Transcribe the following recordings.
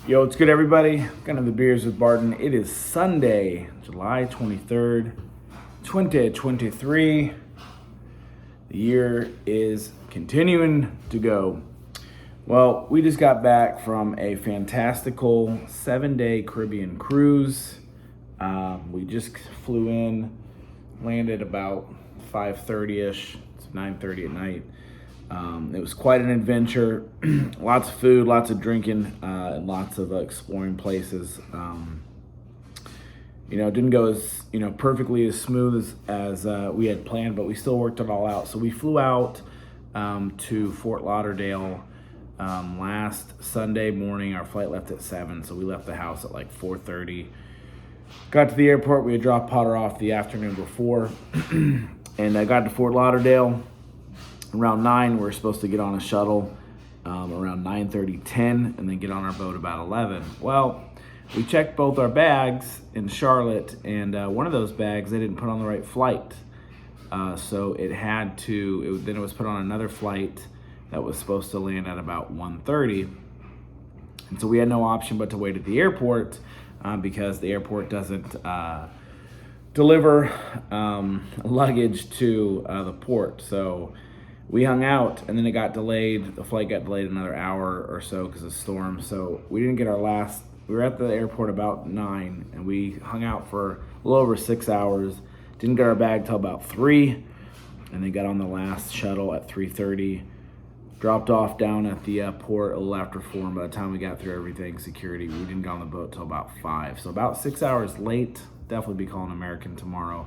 Yo, it's good, everybody. Kind of the beers with Barton. It is Sunday, July 23rd, 2023. The year is continuing to go. Well, we just got back from a fantastical 7-day Caribbean cruise. We just flew in, landed about 5:30ish. It's 9:30 at night. It was quite an adventure. Lots of food, lots of drinking, and lots of exploring places. It didn't go as perfectly as smooth as we had planned, but we still worked it all out. So we flew out to Fort Lauderdale last Sunday morning. Our flight left at 7, so we left the house at like 4:30. Got to the airport. We had dropped Potter off the afternoon before, and I got to Fort Lauderdale around 9. We were supposed to get on a shuttle around 9:30, 10, and then get on our boat about 11. Well, we checked both our bags in Charlotte, and one of those bags they didn't put on the right flight. So then it was put on another flight that was supposed to land at about 1:30. And so we had no option but to wait at the airport because the airport doesn't deliver luggage to the port. So we hung out, and then it got delayed. The flight got delayed another hour or so because of storm. So we didn't get we were at the airport about 9, and we hung out for a little over 6 hours. Didn't get our bag till about 3, and then got on the last shuttle at 3:30. Dropped off down at the port a little after 4, and by the time we got through everything, security, we didn't get on the boat till about 5. So about 6 hours late. Definitely be calling American tomorrow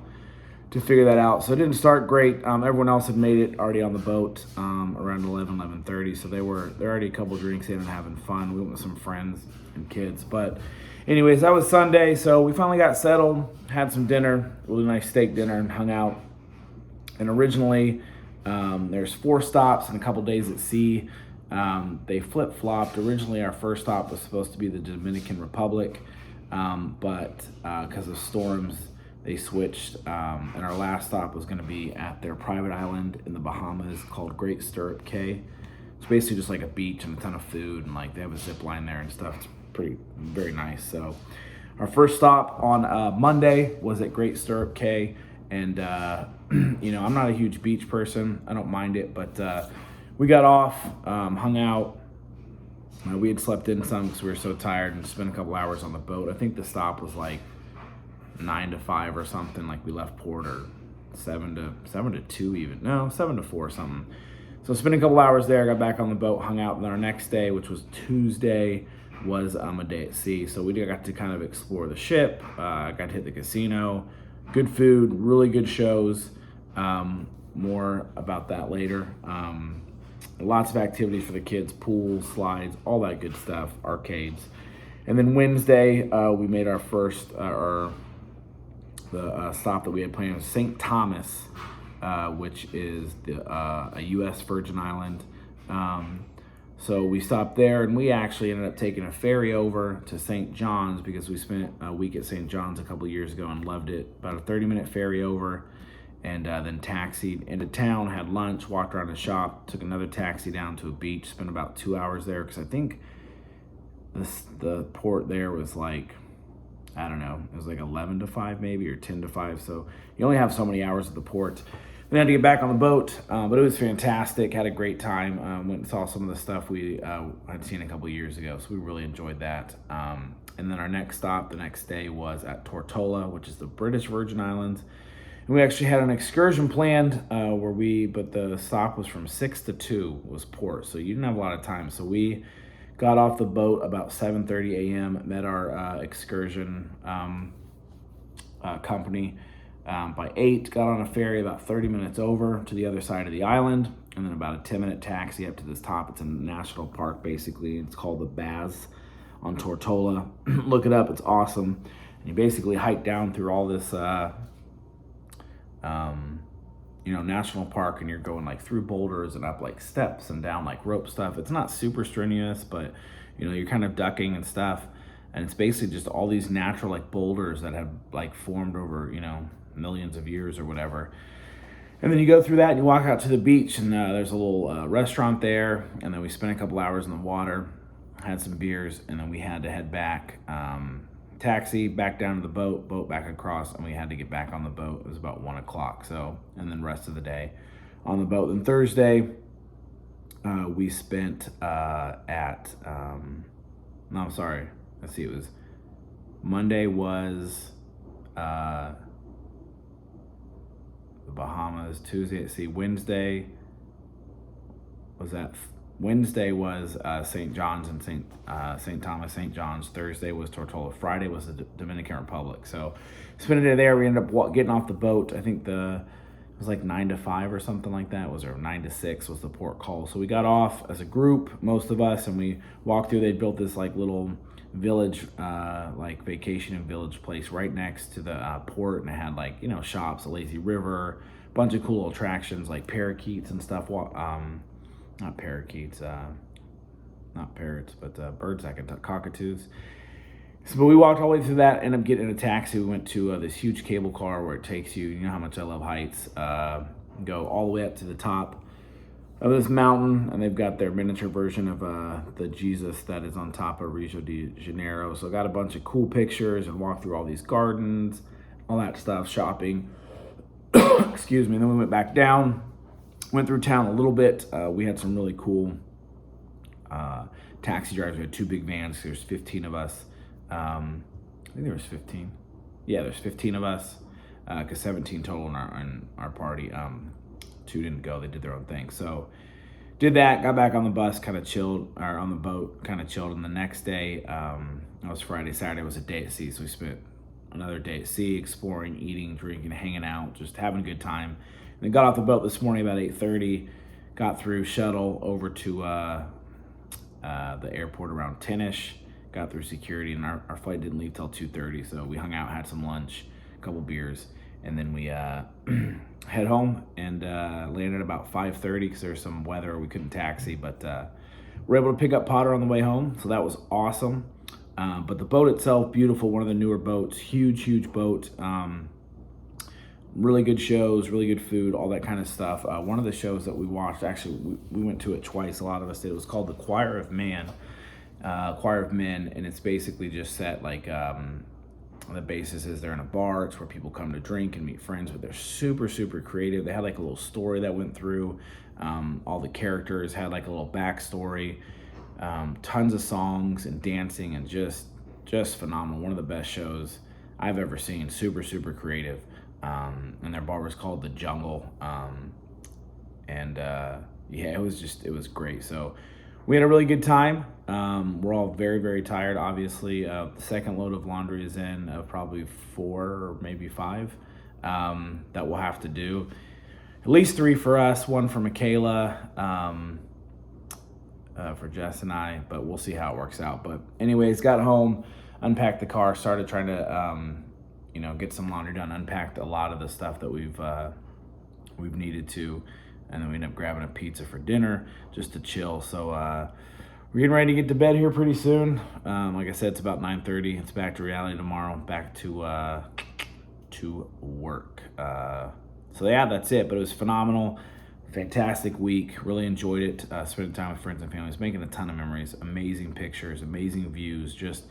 to figure that out. So it didn't start great. Everyone else had made it already on the boat around 11:30. So they're already a couple drinks in and having fun. We went with some friends and kids. But anyways, that was Sunday. So we finally got settled, had some dinner, really nice steak dinner, and hung out. And originally, there's 4 stops and a couple days at sea. They flip-flopped. Originally, our first stop was supposed to be the Dominican Republic, but because of storms, they switched, and our last stop was going to be at their private island in the Bahamas called Great Stirrup Cay. It's basically just like a beach and a ton of food, and like they have a zip line there and stuff. It's very nice. So our first stop on Monday was at Great Stirrup Cay, and I'm not a huge beach person. I don't mind it, but we got off, hung out. We had slept in some because we were so tired, and spent a couple hours on the boat. I think the stop was like 9 to 5 or something. Like we left port, or 7 to 2 even. No, 7 to 4 or something. So spent a couple hours there, got back on the boat, hung out. And then our next day, which was Tuesday, was a day at sea. So we got to kind of explore the ship, got to hit the casino. Good food, really good shows. More about that later. Lots of activities for the kids, pools, slides, all that good stuff, arcades. And then Wednesday, we made our first, the stop that we had planned was St. Thomas, which is a U.S. Virgin Island. So we stopped there, and we actually ended up taking a ferry over to St. John's because we spent a week at St. John's a couple of years ago and loved it. About a 30-minute ferry over, and then taxied into town, had lunch, walked around the shop, took another taxi down to a beach, spent about 2 hours there because I think the port there was like, I don't know, it was like 11 to 5 maybe, or 10 to 5. So you only have so many hours at the port. Then had to get back on the boat, but it was fantastic. Had a great time. Went and saw some of the stuff we had seen a couple of years ago, so we really enjoyed that. And then our next stop the next day was at Tortola, which is the British Virgin Islands. And we actually had an excursion planned but the stop was from 6 to 2 was port, so you didn't have a lot of time. So we got off the boat about 7:30 a.m., met our excursion company by 8, got on a ferry about 30 minutes over to the other side of the island, and then about a 10-minute taxi up to this top. It's a national park, basically. It's called the Baz on Tortola. Look it up. It's awesome. And you basically hike down through all this national park, and you're going like through boulders and up like steps and down like rope stuff. It's not super strenuous, but you're kind of ducking and stuff, and it's basically just all these natural like boulders that have like formed over millions of years or whatever. And then you go through that and you walk out to the beach, and there's a little restaurant there, and then we spent a couple hours in the water, had some beers, and then we had to head back. Taxi back down to the boat back across, and we had to get back on the boat. It was about 1 o'clock. So, and then rest of the day on the boat. Then Thursday, we spent no, I'm sorry. Let's see. It was Monday was the Bahamas. Tuesday. Let's see. Wednesday was that. Wednesday was St. John's and St. Thomas, St. John's. Thursday was Tortola. Friday was the Dominican Republic. So spent a day there. We ended up getting off the boat. I think it was like 9 to 5 or something like that. Or 9 to 6 was the port call. So we got off as a group, most of us, and we walked through. They built this like little village, like vacation and village place right next to the port, and it had like, shops, a lazy river, a bunch of cool attractions like parakeets and stuff. Not parakeets, not parrots, but birds that can talk, cockatoos. So, but we walked all the way through that, ended up getting in a taxi. We went to this huge cable car where it takes you, you know how much I love heights, go all the way up to the top of this mountain, and they've got their miniature version of the Jesus that is on top of Rio de Janeiro. So got a bunch of cool pictures and walked through all these gardens, all that stuff, shopping. Excuse me, and then we went back down. Went through town a little bit. We had some really cool taxi drivers. We had 2 big vans. There's 15 of us. I think there was 15. Yeah, there's 15 of us, because 17 total in our party. 2 didn't go. They did their own thing. So did that. Got back on the bus, kind of chilled, or on the boat, kind of chilled. And the next day, that was Friday. Saturday was a day at sea. So we spent another day at sea, exploring, eating, drinking, hanging out, just having a good time. And then got off the boat this morning about 8:30, got through shuttle over to the airport around 10ish, got through security, and our flight didn't leave till 2:30. So we hung out, had some lunch, a couple beers, and then we head home and landed about 5:30 because there was some weather. We couldn't taxi, but we're able to pick up Potter on the way home. So that was awesome. But the boat itself, beautiful, one of the newer boats, huge boat. Really good shows, really good food, all that kind of stuff. One of the shows that we watched, actually, we went to it twice. A lot of us did. It was called The Choir of Men, and it's basically just set like the basis is they're in a bar. It's where people come to drink and meet friends, but they're super creative. They had like a little story that went through. All the characters had like a little backstory. Tons of songs and dancing, and just phenomenal. One of the best shows I've ever seen. Super creative. And their bar was called The Jungle. Yeah, it was great. So we had a really good time. We're all very tired, obviously. The second load of laundry is in, probably 4 or maybe 5 that we'll have to do. At least 3 for us, 1 for Michaela, for Jess and I, but we'll see how it works out. But anyways, got home, unpacked the car, started trying to get some laundry done, unpacked a lot of the stuff that we've needed to, and then we ended up grabbing a pizza for dinner just to chill. So we're getting ready to get to bed here pretty soon. Like I said, it's about 9:30. It's back to reality tomorrow, back to work. So yeah, that's it. But it was phenomenal, fantastic week. Really enjoyed it. Spending time with friends and families, making a ton of memories, amazing pictures, amazing views. Just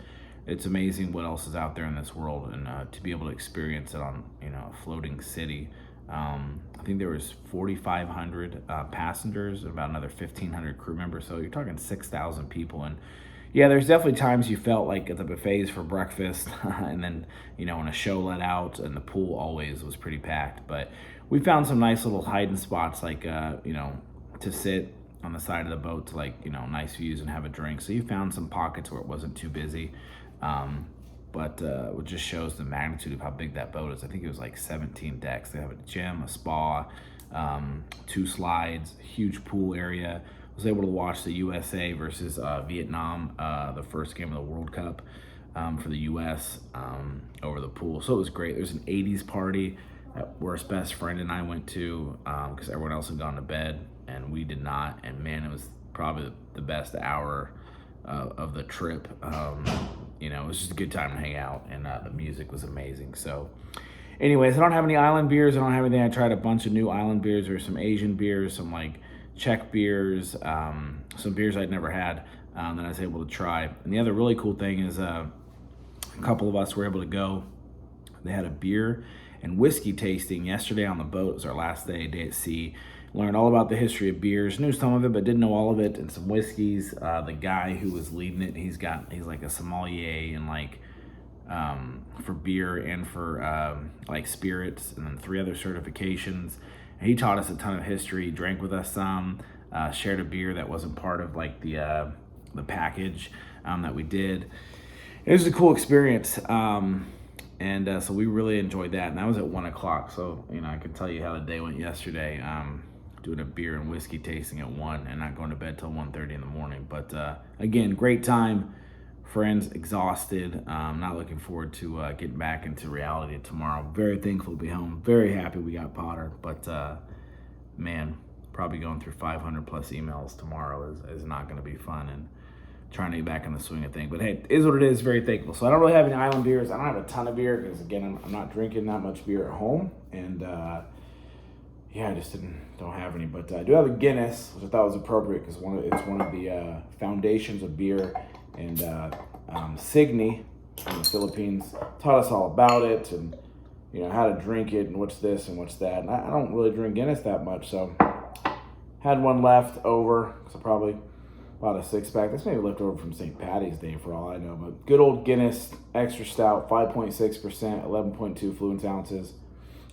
it's amazing what else is out there in this world, and to be able to experience it on a floating city. I think there was 4,500 passengers and about another 1,500 crew members. So you're talking 6,000 people. And yeah, there's definitely times you felt like at the buffets for breakfast, and then when a show let out, and the pool always was pretty packed. But we found some nice little hiding spots, like to sit on the side of the boat to nice views and have a drink. So you found some pockets where it wasn't too busy. But it just shows the magnitude of how big that boat is. I think it was like 17 decks. They have a gym, a spa, 2 slides, huge pool area. I was able to watch the USA versus Vietnam, the first game of the World Cup for the US over the pool. So it was great. There's an 80s party that Worst's best friend and I went to because everyone else had gone to bed and we did not. And man, it was probably the best hour of the trip. It was just a good time to hang out, and the music was amazing. So anyways, I don't have any island beers. I don't have anything. I tried a bunch of new island beers. There's some Asian beers, some like Czech beers, some beers I'd never had. that I was able to try. And the other really cool thing is a couple of us were able to go. They had a beer and whiskey tasting yesterday on the boat. It was our last day at sea. Learned all about the history of beers, knew some of it, but didn't know all of it, and some whiskeys. The guy who was leading it, he's like a sommelier and like for beer and for like spirits, and then 3 other certifications. And he taught us a ton of history, drank with us some, shared a beer that wasn't part of like the package that we did. It was a cool experience. So we really enjoyed that, and that was at 1 o'clock. So, I could tell you how the day went yesterday, doing a beer and whiskey tasting at 1 and not going to bed till 1:30 in the morning. But again, great time, friends, exhausted. Not looking forward to getting back into reality tomorrow. Very thankful to be home. Very happy we got Potter. But man, probably going through 500 plus emails tomorrow is not going to be fun, and trying to get back in the swing of things. But hey, it is what it is. Very thankful. So I don't really have any island beers. I don't have a ton of beer because, again, I'm not drinking that much beer at home. And I just don't have any. But I do have a Guinness, which I thought was appropriate because it's one of the foundations of beer. And Signy from the Philippines taught us all about it, and how to drink it and what's this and what's that. And I don't really drink Guinness that much, so had one left over. So probably about a 6-pack. That's maybe left over from St. Patty's Day for all I know. But good old Guinness Extra Stout, 5.6%, 11.2 fluid ounces.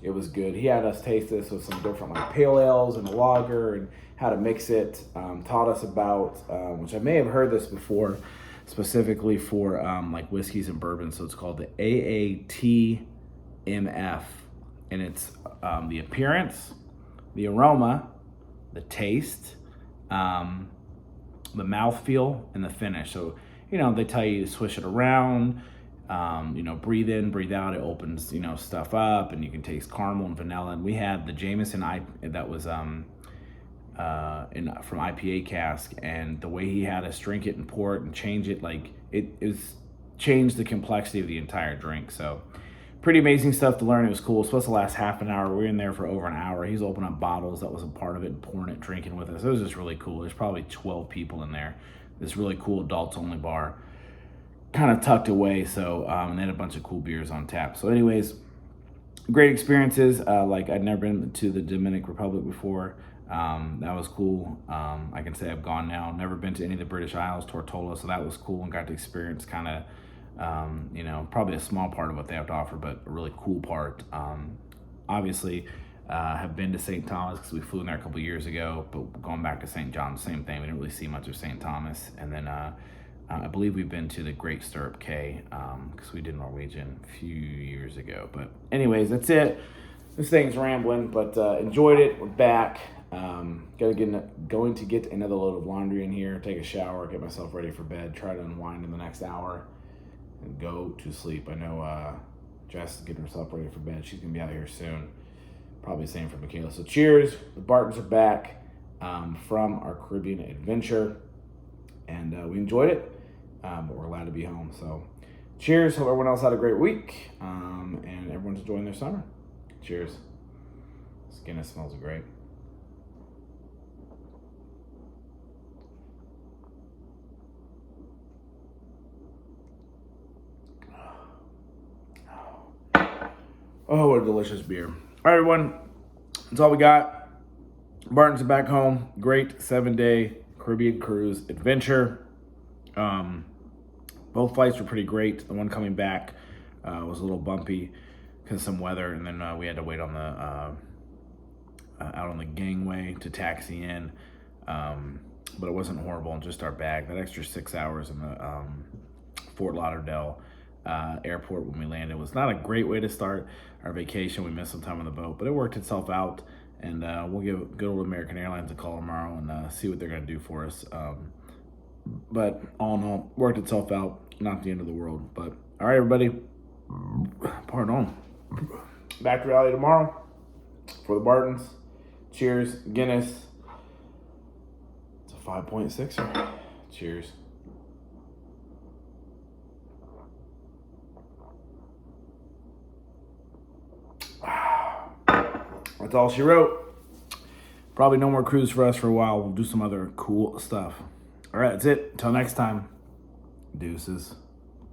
It was good. He had us taste this with some different like pale ales and a lager and how to mix it. Taught us about, which I may have heard this before, specifically for like whiskeys and bourbons. So it's called the AATMF. And it's the appearance, the aroma, the taste, the mouthfeel, and the finish. So, they tell you to swish it around, breathe in, breathe out. It opens, stuff up, and you can taste caramel and vanilla. And we had the Jameson that was from IPA cask, and the way he had us drink it and pour it and change it, like it changed the complexity of the entire drink. So pretty amazing stuff to learn. It was cool. It's supposed to last half an hour. We were in there for over an hour. He's opening up bottles that wasn't part of it and pouring it, drinking with us. It was just really cool. There's probably 12 people in there. This really cool adults-only bar, kind of tucked away. So, and they had a bunch of cool beers on tap. So anyways, great experiences. Like I'd never been to the Dominican Republic before. That was cool. I can say I've gone now. Never been to any of the British Isles, Tortola. So that was cool, and got to experience kind of probably a small part of what they have to offer, but a really cool part. Obviously, have been to St. Thomas because we flew in there a couple years ago, but going back to St.John, same thing. We didn't really see much of St. Thomas. And then I believe we've been to the Great Stirrup Cay because we did Norwegian a few years ago. But anyways, that's it. This thing's rambling, but enjoyed it. We're back. Going to get another load of laundry in here, take a shower, get myself ready for bed, try to unwind in the next hour, and go to sleep. I know Jess is getting herself ready for bed. She's going to be out here soon. Probably the same for Michaela. So cheers. The Bartons are back from our Caribbean adventure, and we enjoyed it, but we're glad to be home. So cheers. Hope everyone else had a great week, and everyone's enjoying their summer. Cheers. This Guinness smells great. Oh, what a delicious beer. All right, everyone. That's all we got. Barton's back home. Great 7-day Caribbean cruise adventure. Both flights were pretty great. The one coming back was a little bumpy because of some weather, and then we had to wait on the out on the gangway to taxi in. But it wasn't horrible, just our bag. That extra 6 hours in the Fort Lauderdale airport when we landed was not a great way to start our vacation. We missed some time on the boat, but it worked itself out, and we'll give good old American Airlines a call tomorrow and see what they're going to do for us. But all in all, worked itself out. Not the end of the world. But all right, everybody, pardon. Back to reality tomorrow for the Bartons. Cheers. Guinness. It's a 5.6. Cheers. That's all she wrote. Probably no more cruise for us for a while. We'll do some other cool stuff. All right, that's it. Until next time. Deuces.